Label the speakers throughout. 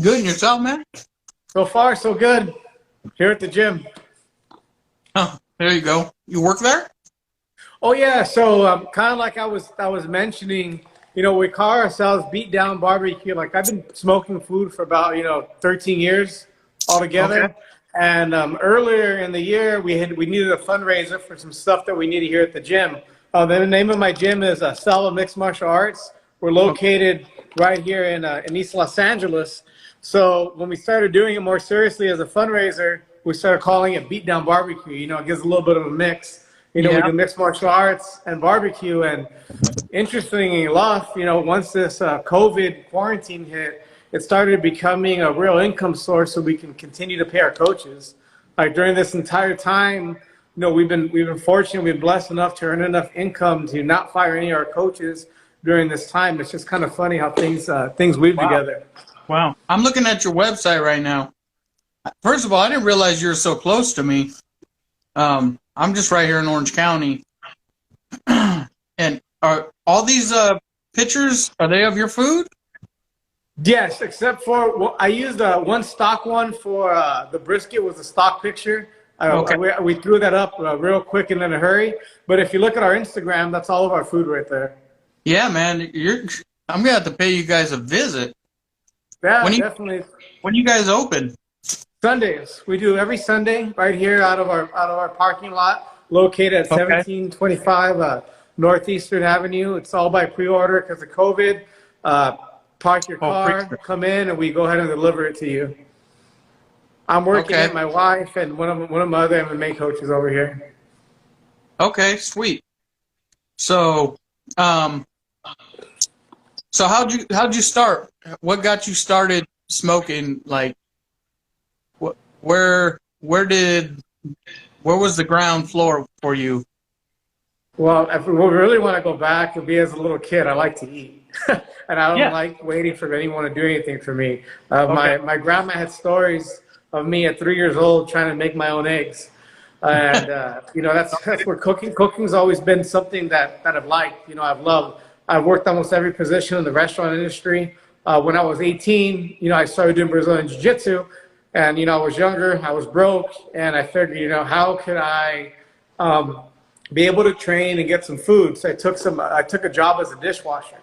Speaker 1: Good and yourself, man?
Speaker 2: So far, so good. Here at the gym.
Speaker 1: Oh, there you go. You work there?
Speaker 2: Oh yeah, so kind of like I was mentioning, we call ourselves Beatdown Barbecue. Like I've been smoking food for about 13 years
Speaker 1: Okay.
Speaker 2: altogether. And earlier in the year, we needed a fundraiser for some stuff that we needed here at the gym. The name of my gym is Salva Mixed Martial Arts. We're
Speaker 1: Okay.
Speaker 2: located right here in East Los Angeles. So when we started doing it more seriously as a fundraiser, we started calling it Beatdown Barbecue. It gives a little bit of a mix. We
Speaker 1: Yeah.
Speaker 2: do mixed martial arts and barbecue. And interestingly enough, once this COVID quarantine hit, it started becoming a real income source so we can continue to pay our coaches. Like during this entire time, we've been fortunate, we've been blessed enough to earn enough income to not fire any of our coaches during this time. It's just kind of funny how things weave
Speaker 1: Wow.
Speaker 2: together.
Speaker 1: Wow. I'm looking at your website right now. First of all, I didn't realize you were so close to me. I'm just right here in Orange County. And are all these pictures, are they of your food?
Speaker 2: Yes, except for I used one stock one for the brisket was a stock picture.
Speaker 1: Okay.
Speaker 2: We threw that up real quick and in a hurry. But if you look at our Instagram, that's all of our food right there.
Speaker 1: Yeah, man. I'm gonna have to pay you guys a visit.
Speaker 2: Yeah,
Speaker 1: When you
Speaker 2: definitely.
Speaker 1: when you guys open?
Speaker 2: Sundays. We do every Sunday right here out of our parking lot located at
Speaker 1: Okay.
Speaker 2: 1725 Northeastern Avenue. It's all by pre-order because of COVID. Park your
Speaker 1: Oh,
Speaker 2: car,
Speaker 1: pretty.
Speaker 2: come in, and we go ahead and deliver it to you. I'm working
Speaker 1: Okay.
Speaker 2: it, my wife, and one of my other MMA coaches over here.
Speaker 1: Okay, sweet. So, um, so how'd you start? What got you started smoking? Like, where where did where was the ground floor for you?
Speaker 2: Well, if we really want to go back, it'd be as a little kid. I like to eat, and I don't
Speaker 1: Yeah.
Speaker 2: like waiting for anyone to do anything for me.
Speaker 1: Okay.
Speaker 2: My grandma had stories of me at 3 years old trying to make my own eggs, and that's where cooking's always been something that I've liked. I've loved. I've worked almost every position in the restaurant industry. When I was 18, I started doing Brazilian Jiu-Jitsu, and I was younger, I was broke, and I figured, how could I be able to train and get some food. So I took a job as a dishwasher.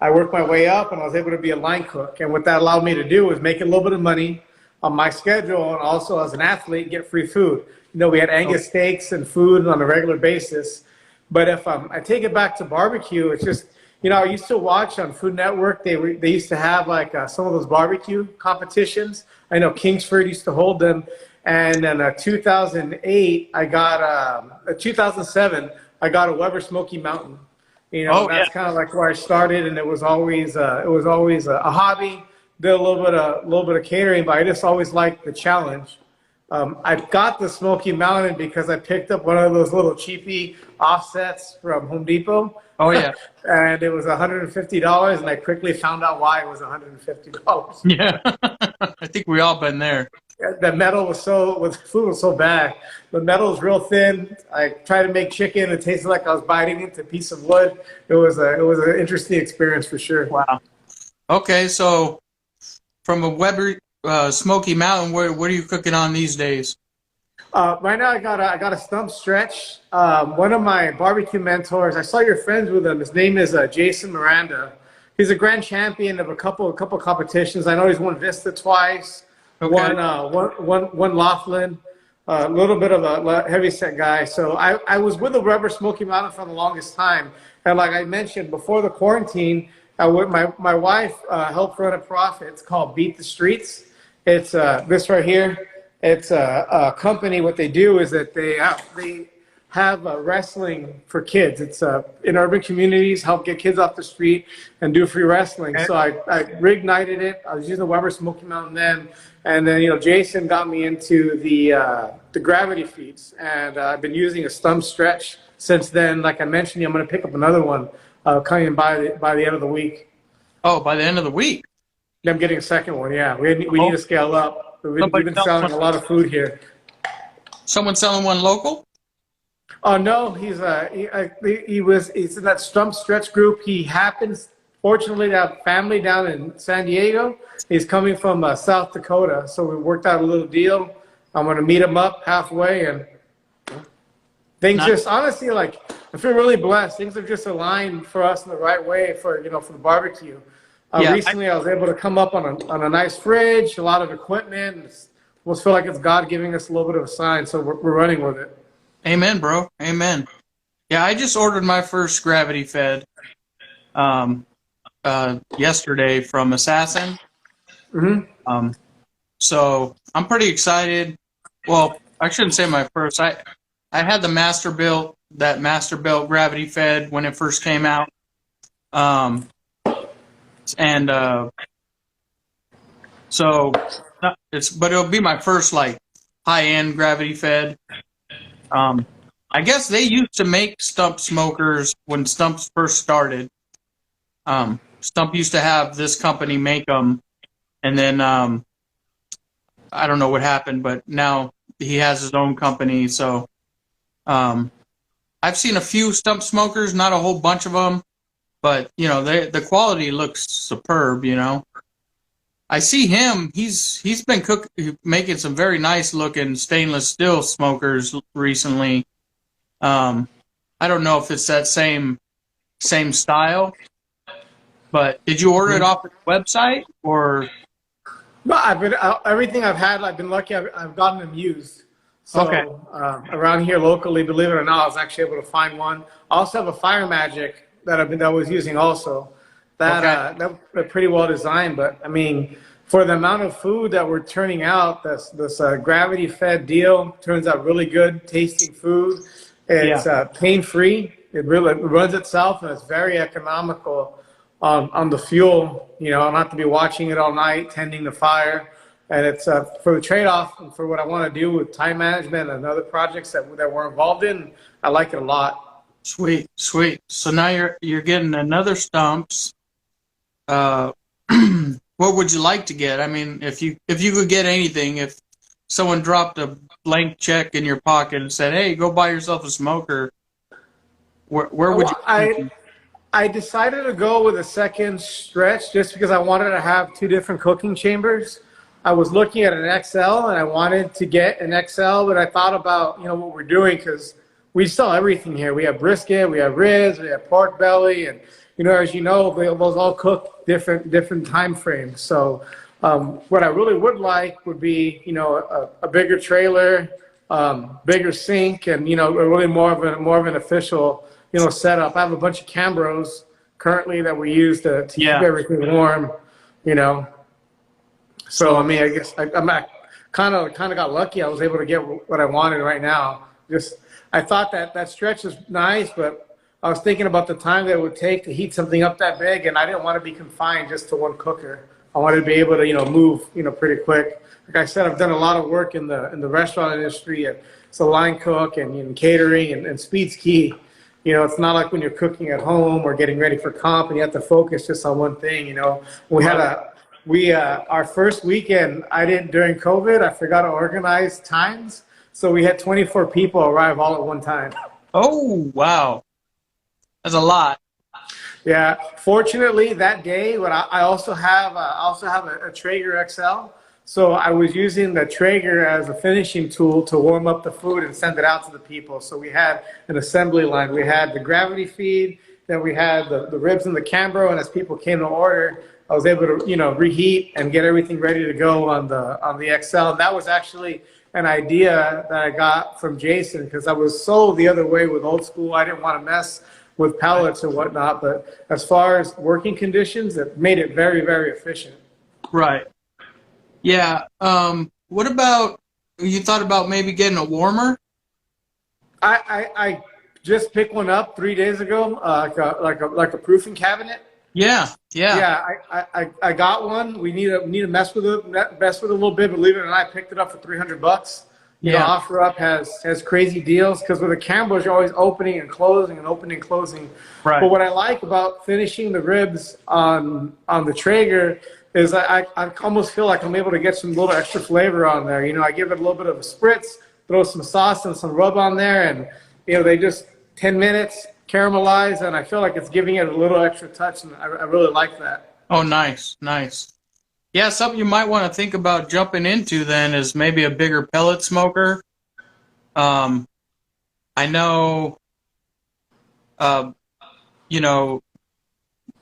Speaker 2: I worked my way up and I was able to be a line cook. And what that allowed me to do was make a little bit of money on my schedule and also as an athlete get free food. We had Angus steaks and food on a regular basis. But if I take it back to barbecue, it's just, I used to watch on Food Network. They used to have like some of those barbecue competitions. I know Kingsford used to hold them. And in 2008, 2007, I got a Weber Smoky Mountain.
Speaker 1: Oh yeah.
Speaker 2: That's kind of like where I started, and it was always a hobby. Did a little bit of catering, but I just always liked the challenge. I got the Smoky Mountain because I picked up one of those little cheapy offsets from Home Depot.
Speaker 1: Oh yeah.
Speaker 2: And it was $150, and I quickly found out why it was $150.
Speaker 1: Yeah. I think we all been there.
Speaker 2: The metal food was so bad. The metal was real thin. I tried to make chicken. It tasted like I was biting into a piece of wood. It was an interesting experience for sure.
Speaker 1: Wow. Okay, so from a Weber Smoky Mountain, what are you cooking on these days?
Speaker 2: Right now, I got a stump stretch. One of my barbecue mentors. I saw you're friends with him. His name is Jason Miranda. He's a grand champion of a couple competitions. I know he's won Vista twice.
Speaker 1: Okay.
Speaker 2: One Laughlin, a little bit of a heavy set guy. So I was with the Weber Smoky Mountain for the longest time. And like I mentioned, before the quarantine, my wife helped run a profit. It's called Beat the Streets. It's this right here. It's a company. What they do is that they have wrestling for kids. It's in urban communities, help get kids off the street and do free wrestling.
Speaker 1: Okay.
Speaker 2: So I reignited it. I was using the Weber Smoky Mountain then. And then, Jason got me into the gravity feeds. And I've been using a stump stretch since then. Like I mentioned, I'm going to pick up another one coming by the end of the week.
Speaker 1: Oh, by the end of the week.
Speaker 2: I'm getting a second one, yeah. We need to scale up. We've been selling a lot of food here.
Speaker 1: Someone selling one local?
Speaker 2: Oh no, he's in that stump stretch group. He happens fortunately, I have family down in San Diego. He's coming from South Dakota, so we worked out a little deal. I'm going to meet him up halfway, and things just honestly, like, I feel really blessed. Things have just aligned for us in the right way for, for the barbecue. Recently, I was able to come up on a nice fridge, a lot of equipment. Almost feel like it's God giving us a little bit of a sign, so we're running with it.
Speaker 1: Amen, bro. Amen. Yeah, I just ordered my first gravity fed yesterday from Assassin.
Speaker 2: Mm-hmm.
Speaker 1: So I'm pretty excited. Well, I shouldn't say my first. I had the Masterbuilt gravity fed when it first came out. So but it'll be my first like high-end gravity fed. I guess they used to make stump smokers when Stumps first started. Stump used to have this company make them, and then I don't know what happened, but now he has his own company. So I've seen a few Stump smokers, not a whole bunch of them, but the quality looks superb. I see him. He's been making some very nice looking stainless steel smokers recently. I don't know if it's that same style, but did you order it off the website or?
Speaker 2: No, everything I've had. I've been lucky. I've gotten them used. So
Speaker 1: okay.
Speaker 2: Around here locally, believe it or not, I was actually able to find one. I also have a Fire Magic that I was using also. That they're pretty well designed, but I mean, for the amount of food that we're turning out, this gravity fed deal turns out really good tasting food. It's pain free. It really runs itself, and it's very economical on the fuel. I don't have to be watching it all night, tending the fire. And it's for the trade-off and for what I want to do with time management and other projects that we're involved in. I like it a lot.
Speaker 1: Sweet. So now you're getting another Stumps. What would you like to get? I mean, if you could get anything, if someone dropped a blank check in your pocket and said, "Hey, go buy yourself a smoker," where would you?
Speaker 2: I decided to go with a second stretch just because I wanted to have two different cooking chambers. I was looking at an XL and I wanted to get an XL, but I thought about what we're doing because we sell everything here. We have brisket, we have ribs, we have pork belly, and as you know, those all cook different time frames. So what I really would like would be a bigger trailer, bigger sink, and really more of an official setup. I have a bunch of Cambros currently that we use to keep everything warm. So I mean, I guess I'm kind of got lucky. I was able to get what I wanted right now. I thought that stretch is nice, but I was thinking about the time that it would take to heat something up that big, and I didn't want to be confined just to one cooker. I wanted to be able to move pretty quick. Like I said, I've done a lot of work in the restaurant industry, and it's a line cook and catering, and speed's key. It's not like when you're cooking at home or getting ready for comp and you have to focus just on one thing. Our first weekend during COVID, I forgot to organize times. So we had 24 people arrive all at one time.
Speaker 1: Oh, wow. That's a lot.
Speaker 2: Yeah. Fortunately, that day, I also have a Traeger XL. So I was using the Traeger as a finishing tool to warm up the food and send it out to the people. So we had an assembly line. We had the gravity feed, then we had the ribs and the Cambro, and as people came to order, I was able to reheat and get everything ready to go on the XL. And that was actually an idea that I got from Jason because I was sold the other way with old school. I didn't want to mess with pellets and whatnot, but as far as working conditions, it made it very, very efficient.
Speaker 1: Right. Yeah. What about, you thought about maybe getting a warmer?
Speaker 2: I just picked one up 3 days ago, like a proofing cabinet.
Speaker 1: Yeah.
Speaker 2: I got one. We need to mess with it a little bit. Believe it or not, I picked it up for $300. OfferUp has crazy deals because with the Cambros you're always opening and closing and opening and closing. Right. But what I like about finishing the ribs on the Traeger is I almost feel like I'm able to get some little extra flavor on there. I give it a little bit of a spritz, throw some sauce and some rub on there, and they just 10 minutes. caramelized, and I feel like it's giving it a little extra touch, and I really like that.
Speaker 1: Oh, nice, nice. Yeah, something you might want to think about jumping into then is maybe a bigger pellet smoker. Um, I know, uh, you know,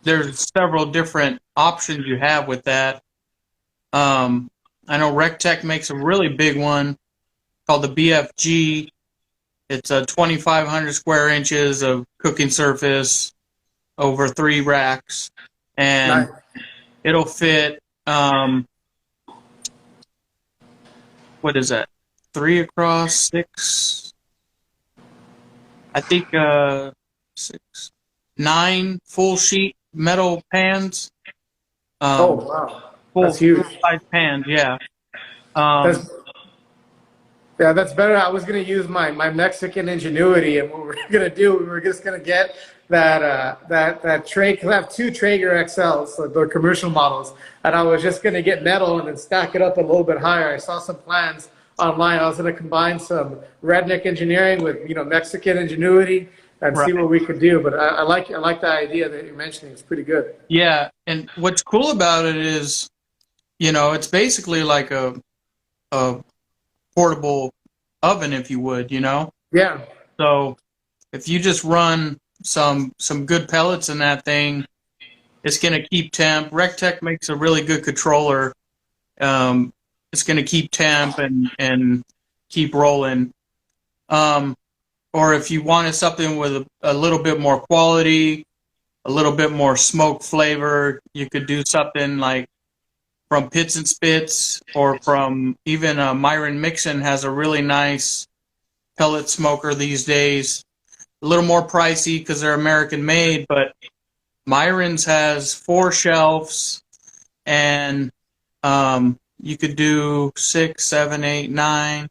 Speaker 1: there's several different options you have with that. I know Rectech makes a really big one called the BFG. It's a 2,500 square inches of cooking surface over 3 racks, and
Speaker 2: Nice.
Speaker 1: it'll fit. What is that? 3 across 6. I think 6, 9 full sheet metal pans.
Speaker 2: Oh wow,
Speaker 1: Full
Speaker 2: that's huge.
Speaker 1: size pans, yeah.
Speaker 2: That's Yeah, that's better. I was gonna use my Mexican ingenuity, and what we're gonna do, we were just gonna get that tray. Cause I have 2 Traeger XLs, so they're commercial models, and I was just gonna get metal and then stack it up a little bit higher. I saw some plans online. I was gonna combine some redneck engineering with Mexican ingenuity and see what we could do. But I like the idea that you're mentioning. It's pretty good.
Speaker 1: Yeah, and what's cool about it is, it's basically like a portable oven, if you would,
Speaker 2: Yeah.
Speaker 1: So if you just run some good pellets in that thing, it's going to keep temp. Rectech makes a really good controller. It's going to keep temp and keep rolling. Or if you wanted something with a little bit more quality, a little bit more smoke flavor, you could do something like from Pits and Spits, or from even Myron Mixon has a really nice pellet smoker these days. A little more pricey because they're American made, but Myron's has 4 shelves, and you could do 6, 7, 8, 9.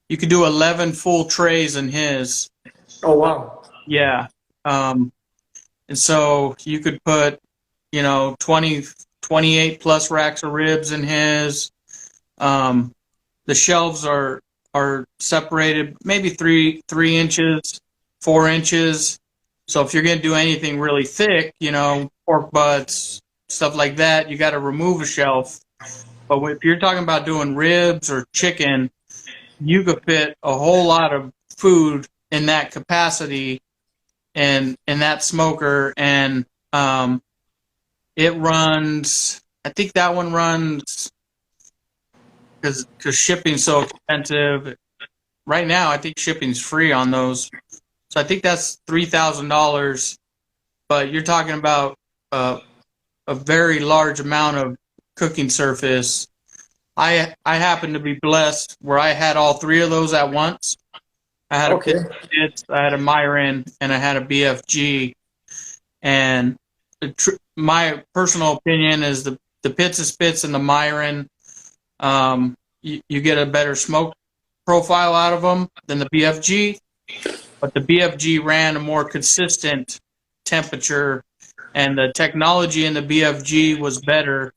Speaker 1: You could do 11 full trays in his.
Speaker 2: Oh wow.
Speaker 1: Yeah. And so you could put, 20, 28 plus racks of ribs in his. The shelves are separated maybe 3 inches, 4 inches. So if you're going to do anything really thick, pork butts, stuff like that, you got to remove a shelf. But if you're talking about doing ribs or chicken, you could fit a whole lot of food in that capacity and in that smoker. And it runs, I think that one runs, because shipping's so expensive. Right now, I think shipping's free on those. So I think that's $3,000. But you're talking about a very large amount of cooking surface. I happen to be blessed where I had all 3 of those at once. I had I had a Myron, and I had a BFG. And my personal opinion is the Pits and Spits and the Myron, you get a better smoke profile out of them than the BFG, but the BFG ran a more consistent temperature, and the technology in the BFG was better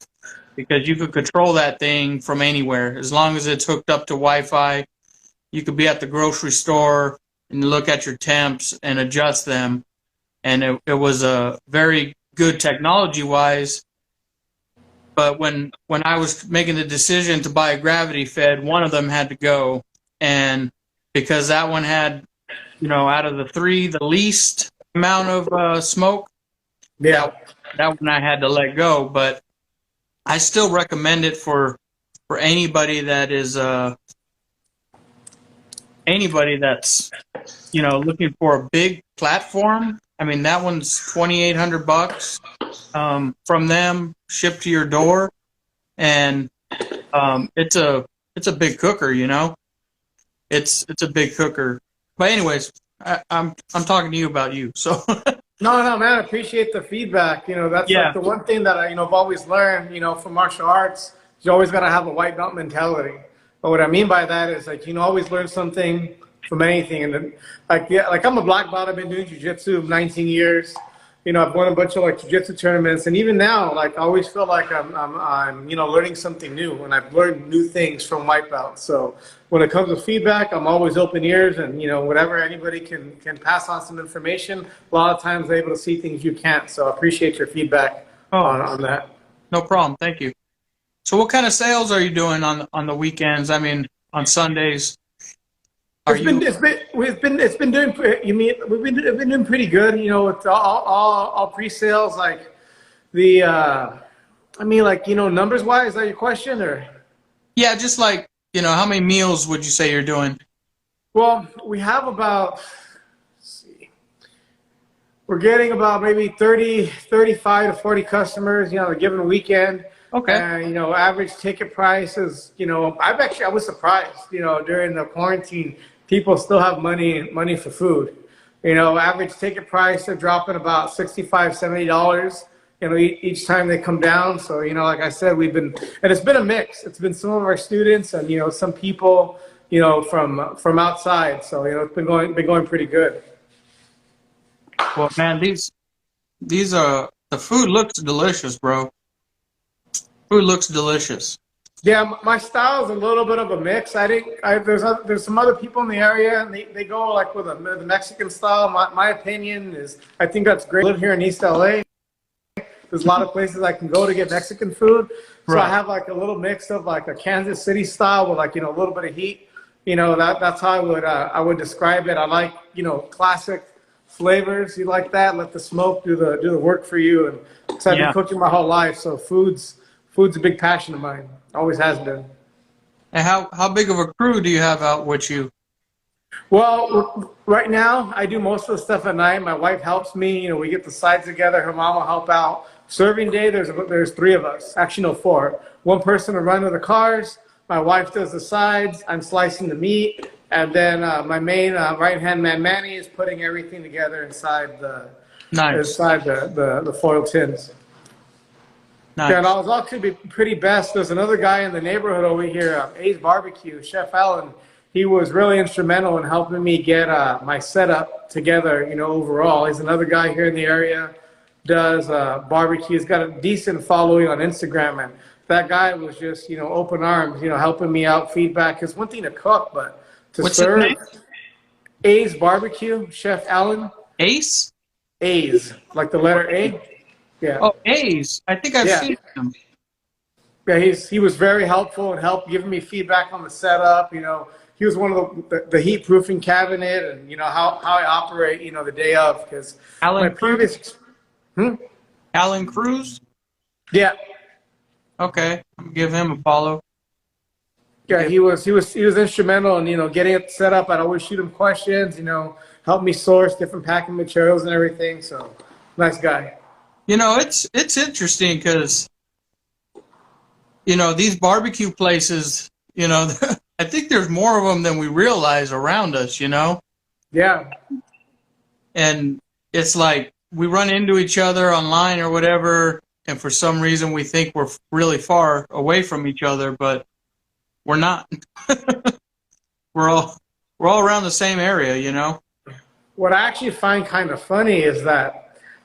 Speaker 1: because you could control that thing from anywhere. As long as it's hooked up to Wi-Fi, you could be at the grocery store and look at your temps and adjust them. And it was a very good technology-wise. But when I was making the decision to buy a gravity fed, one of them had to go. And because that one had, out of the 3, the least amount of smoke,
Speaker 2: Yeah.
Speaker 1: that one I had to let go. But I still recommend it for anybody that is anybody that's looking for a big platform. I mean, that one's $2,800 from them, shipped to your door, and it's a big cooker. It's a big cooker. But anyways, I'm talking to you about you. So
Speaker 2: No, man, I appreciate the feedback. That's like the one thing that I've always learned, from martial arts. You always got to have a white belt mentality. But what I mean by that is always learn something from anything. And then, like I'm a black belt. I've been doing jiu-jitsu 19 years. I've won a bunch of like jiu-jitsu tournaments, and even now, like I always feel like I'm learning something new, and I've learned new things from white belts. So when it comes to feedback, I'm always open ears, and whatever anybody can pass on some information. A lot of times they're able to see things you can't. So I appreciate your feedback on that.
Speaker 1: No problem. Thank you. So what kind of sales are you doing on the weekends? I mean, on Sundays?
Speaker 2: We've been doing. We've been doing pretty good. With all pre-sales, like numbers wise. Is that your question, or?
Speaker 1: Yeah, just like how many meals would you say you're doing?
Speaker 2: Well, we have about. Let's see. We're getting about maybe 35 to 40 customers. A given weekend.
Speaker 1: Okay.
Speaker 2: Average ticket price is. I was surprised. During the quarantine, people still have money for food. Average ticket price, they're dropping about $65, $70, each time they come down. So, like I said, and it's been a mix. It's been some of our students and, some people, from outside. So, it's been going pretty good.
Speaker 1: Well, man, these are, the food looks delicious, bro. Food looks delicious.
Speaker 2: Yeah, my style is a little bit of a mix. There's some other people in the area, and they go like with the Mexican style. My opinion is, I think that's great. I live here in East LA. There's a lot of places I can go to get Mexican food. So right. I have like a little mix of like a Kansas City style with like, a little bit of heat. That's how I would describe it. I like, classic flavors. You like that? Let the smoke do the work for you. And so I've been cooking my whole life. So food's a big passion of mine. Always has been.
Speaker 1: And how big of a crew do you have out with you?
Speaker 2: Well, right now I do most of the stuff at night. My wife helps me. We get the sides together. Her mom will help out. Serving day, there's 3 of us. Actually, no, 4. One person will run to the cars. My wife does the sides. I'm slicing the meat, and then my main right-hand man, Manny, is putting everything together inside the foil tins. Nice. Yeah, and I was actually pretty best. There's another guy in the neighborhood over here, A's Barbecue, Chef Allen. He was really instrumental in helping me get my setup together, overall. He's another guy here in the area, does barbecue. He's got a decent following on Instagram, and that guy was just, open arms, helping me out, feedback. It's one thing to cook, but to
Speaker 1: What's
Speaker 2: serve.
Speaker 1: His name?
Speaker 2: A's Barbecue, Chef Allen.
Speaker 1: Ace?
Speaker 2: A's, like the letter A. Yeah.
Speaker 1: Oh, A's. I think I've seen him.
Speaker 2: Yeah, he was very helpful and helped giving me feedback on the setup. He was one of the heat proofing cabinet and how I operate. The day of, because
Speaker 1: Alan Cruz.
Speaker 2: Yeah.
Speaker 1: Okay, I'll give him a follow.
Speaker 2: Yeah, he was instrumental in getting it set up. I'd always shoot him questions. Help me source different packing materials and everything. So nice guy.
Speaker 1: It's interesting because, these barbecue places, I think there's more of them than we realize around us,
Speaker 2: Yeah.
Speaker 1: And it's like we run into each other online or whatever, and for some reason we think we're really far away from each other, but we're not. We're all around the same area,
Speaker 2: What I actually find kind of funny is that,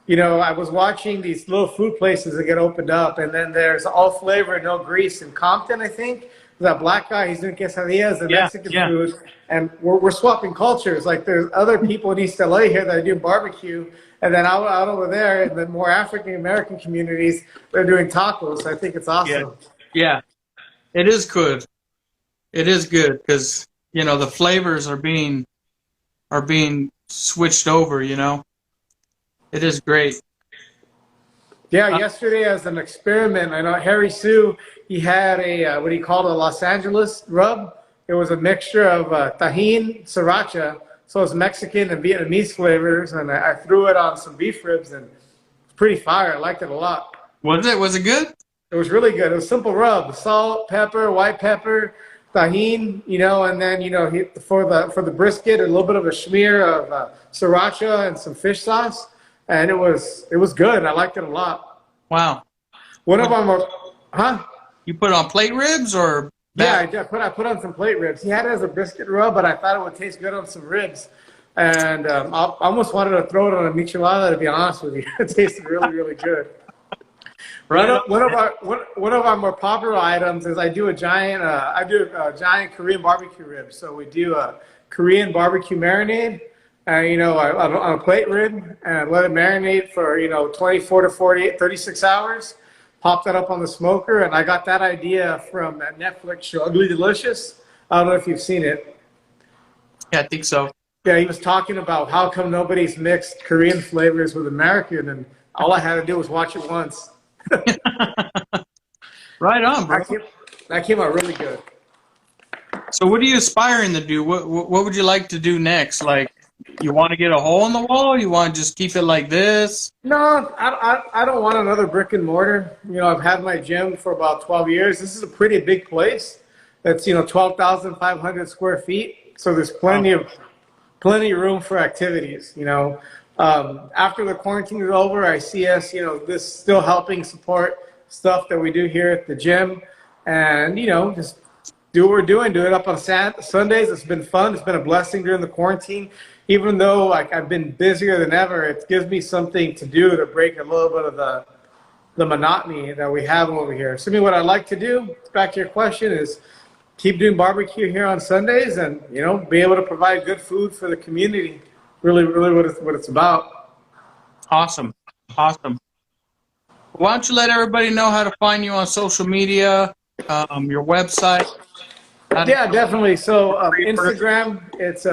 Speaker 2: I was watching these little food places that get opened up, and then there's All Flavor, No Grease in Compton, I think. That black guy, he's doing quesadillas and Mexican food, and we're swapping cultures. Like there's other people in East LA here that are doing barbecue, and then out over there in the more African American communities, they're doing tacos. I think it's awesome.
Speaker 1: Yeah, it is good. It is good because the flavors are being switched over. It is great.
Speaker 2: Yeah, yesterday as an experiment, I know Harry Sue, he had a, what he called a Los Angeles rub. It was a mixture of tahini, sriracha, so it's Mexican and Vietnamese flavors, and I threw it on some beef ribs, and it's pretty fire. I liked it a lot.
Speaker 1: Was it good?
Speaker 2: It was really good. It was a simple rub: salt, pepper, white pepper, tahini, and then for the brisket, a little bit of a smear of sriracha and some fish sauce. And it was good. I liked it a lot.
Speaker 1: Wow.
Speaker 2: One of them was, huh?
Speaker 1: You put it on plate ribs or?
Speaker 2: Yeah, I put on some plate ribs. He had it as a brisket rub, but I thought it would taste good on some ribs. And I almost wanted to throw it on a michelada, to be honest with you. It tasted really, really good.
Speaker 1: Right.
Speaker 2: One of our more popular items is I do a giant Korean barbecue rib. So we do a Korean barbecue marinade, and on a plate rib, and let it marinate for 24 to 48, 36 hours. Pop that up on the smoker, and I got that idea from that Netflix show, Ugly Delicious. I don't know if you've seen it.
Speaker 1: Yeah, I think so.
Speaker 2: Yeah, he was talking about how come nobody's mixed Korean flavors with American, and all I had to do was watch it once.
Speaker 1: Right on, bro.
Speaker 2: That came out really good.
Speaker 1: So what are you aspiring to do? What would you like to do next? Like, you want to get a hole in the wall? You want to just keep it like this?
Speaker 2: No, I don't want another brick and mortar. I've had my gym for about 12 years. This is a pretty big place. That's 12,500 square feet. So there's plenty of room for activities. After the quarantine is over, I see us, this still helping support stuff that we do here at the gym, and just do what we're doing. Do it up on Sundays. It's been fun. It's been a blessing during the quarantine. Even though I've been busier than ever, it gives me something to do to break a little bit of the monotony that we have over here. So what I'd like to do, back to your question, is keep doing barbecue here on Sundays, and be able to provide good food for the community. Really, really what it's about.
Speaker 1: Awesome. Why don't you let everybody know how to find you on social media, your website?
Speaker 2: Yeah, definitely. So Instagram, it's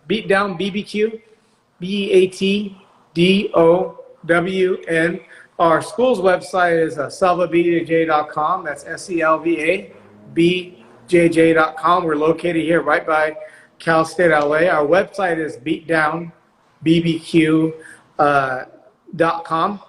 Speaker 2: Beatdown BBQ, BATDOWN. Our school's website is selvabjj.com. That's SELVABJJ.com. We're located here right by Cal State LA. Our website is beatdownbbq.com.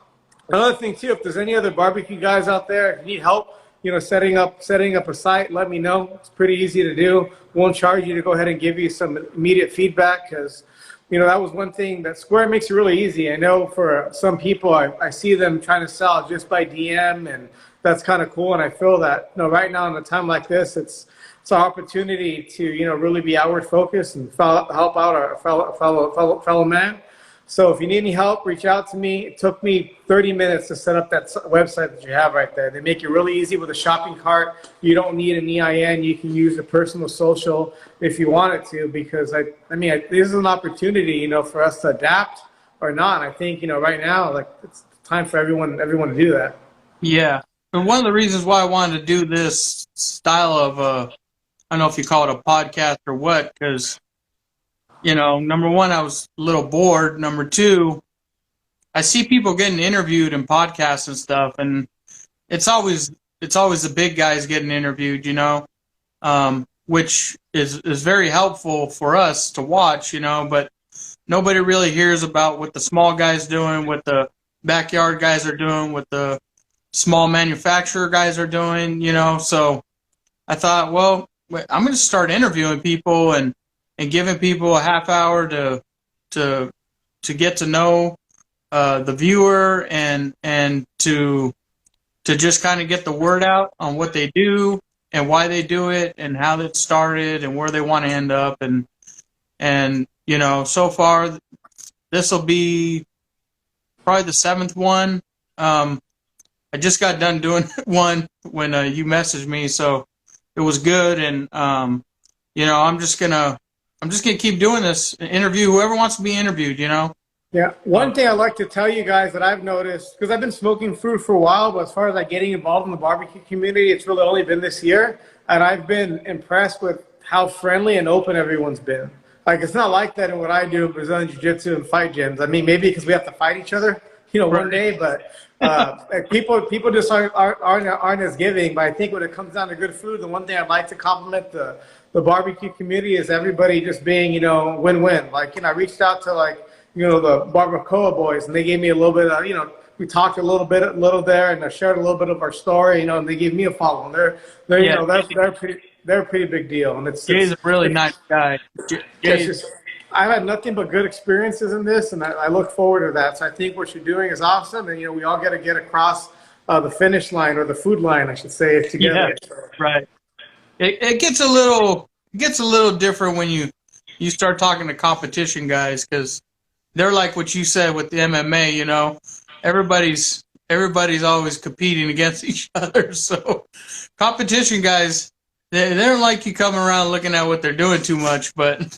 Speaker 2: Another thing too, if there's any other barbecue guys out there, if you need help, setting up a site, let me know. It's pretty easy to do. Won't charge you to go ahead and give you some immediate feedback, because that was one thing that Square makes it really easy. I know for some people, I see them trying to sell just by DM, and that's kind of cool. And I feel that right now in a time like this, it's an opportunity to really be outward focused and help out our fellow man. So if you need any help, reach out to me. It took me 30 minutes to set up that website that you have right there. They make it really easy with a shopping cart. You don't need an EIN. You can use a personal social if you wanted to, because this is an opportunity, for us to adapt or not. I think, right now, it's time for everyone to do that.
Speaker 1: Yeah. And one of the reasons why I wanted to do this style of, I don't know if you call it a podcast or what, because number one, I was a little bored. Number two, I see people getting interviewed in podcasts and stuff, and it's always the big guys getting interviewed, which is very helpful for us to watch, but nobody really hears about what the small guys doing, what the backyard guys are doing, what the small manufacturer guys are doing, So I thought, well, I'm going to start interviewing people and giving people a half hour to get to know the viewer and to just kind of get the word out on what they do and why they do it and how it started and where they want to end up, and so far this will be probably the 7th one. I just got done doing one when you messaged me, so it was good, and I'm just gonna keep doing this, interview whoever wants to be interviewed, Yeah.
Speaker 2: One thing I'd like to tell you guys that I've noticed, because I've been smoking food for a while, but as far as getting involved in the barbecue community, it's really only been this year. And I've been impressed with how friendly and open everyone's been. It's not like that in what I do in Brazilian Jiu-Jitsu and fight gyms. Maybe because we have to fight each other, one day, but people just aren't as giving. But I think when it comes down to good food, the one thing I'd like to compliment the barbecue community is everybody just being, win-win. I reached out to the Barbacoa boys, and they gave me a little bit of, we talked a little there, and I shared a little bit of our story, and they gave me a follow. And they're they're a pretty big deal. And
Speaker 1: Jay's a really nice guy.
Speaker 2: I've had nothing but good experiences in this, and I look forward to that. So I think what you're doing is awesome, and we all got to get across the finish line, or the food line, I should say, together.
Speaker 1: Yeah, right. It gets a little different when you you start talking to competition guys, because they're like what you said with the MMA. You know, everybody's always competing against each other. So competition guys, they don't like you coming around looking at what they're doing too much, but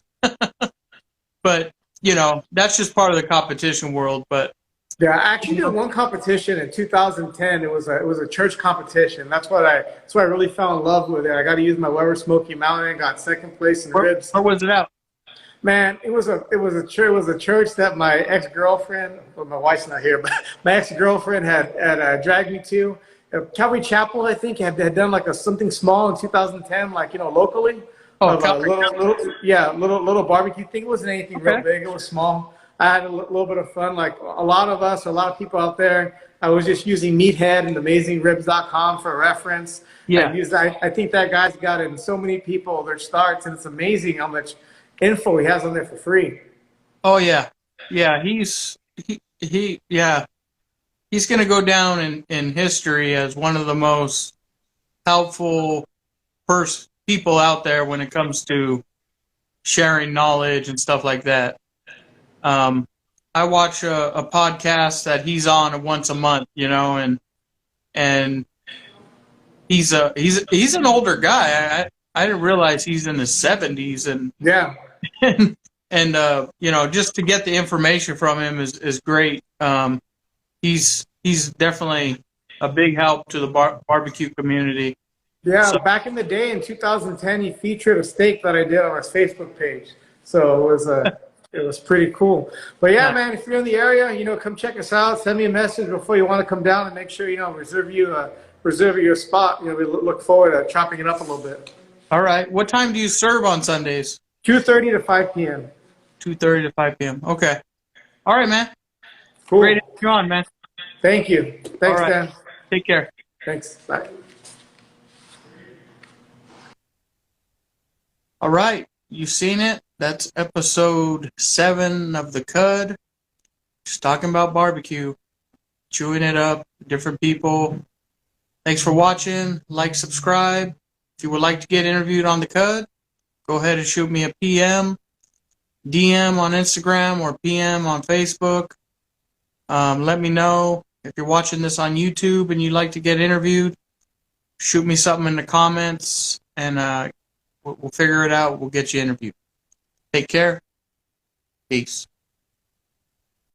Speaker 1: but you know, that's just part of the competition world. But
Speaker 2: Yeah, I actually did one competition in 2010. It was a church competition. That's why I really fell in love with it. I got to use my Weber Smoky Mountain. Got second place in ribs.
Speaker 1: where was it out?
Speaker 2: Man, it was a church that my ex-girlfriend, well, my wife's not here, but my ex-girlfriend had dragged me to. Calvary Chapel, I think, had done like something small in 2010, like, locally.
Speaker 1: Oh,
Speaker 2: Of a
Speaker 1: Calvary.
Speaker 2: little barbecue thing. It wasn't anything real
Speaker 1: Okay.
Speaker 2: big. It was small. I had a little bit of fun. Like a lot of people out there, I was just using Meathead and AmazingRibs.com for reference.
Speaker 1: Yeah.
Speaker 2: I think that guy's gotten so many people their starts, and it's amazing how much info he has on there for free.
Speaker 1: Oh yeah, yeah. Yeah. He's going to go down in history as one of the most helpful people out there when it comes to sharing knowledge and stuff like that. I watch a podcast that he's on once a month, and he's an older guy. I didn't realize he's in his 70s, and
Speaker 2: Yeah.
Speaker 1: and just to get the information from him is great. He's definitely a big help to the barbecue community.
Speaker 2: Yeah,
Speaker 1: So-
Speaker 2: back in the day in 2010, he featured a steak that I did on his Facebook page. So it was pretty cool. But yeah, man, if you're in the area, come check us out. Send me a message before you want to come down and make sure, reserve you a spot. We look forward to chopping it up a little bit.
Speaker 1: All right. What time do you serve on Sundays?
Speaker 2: 2:30 to 5 p.m.
Speaker 1: 2:30 to 5 p.m. Okay. All right, man.
Speaker 2: Cool.
Speaker 1: Great to have you on, man.
Speaker 2: Thank you. Thanks,
Speaker 1: All right.
Speaker 2: Dan.
Speaker 1: Take care.
Speaker 2: Thanks. Bye.
Speaker 1: All right. You've seen it. That's episode 7 of The Cud. Just talking about barbecue, chewing it up, different people. Thanks for watching. Like, subscribe. If you would like to get interviewed on The Cud, go ahead and shoot me a PM, DM on Instagram, or PM on Facebook. Let me know. If you're watching this on YouTube and you'd like to get interviewed, shoot me something in the comments, and we'll figure it out. We'll get you interviewed. Take care. Peace.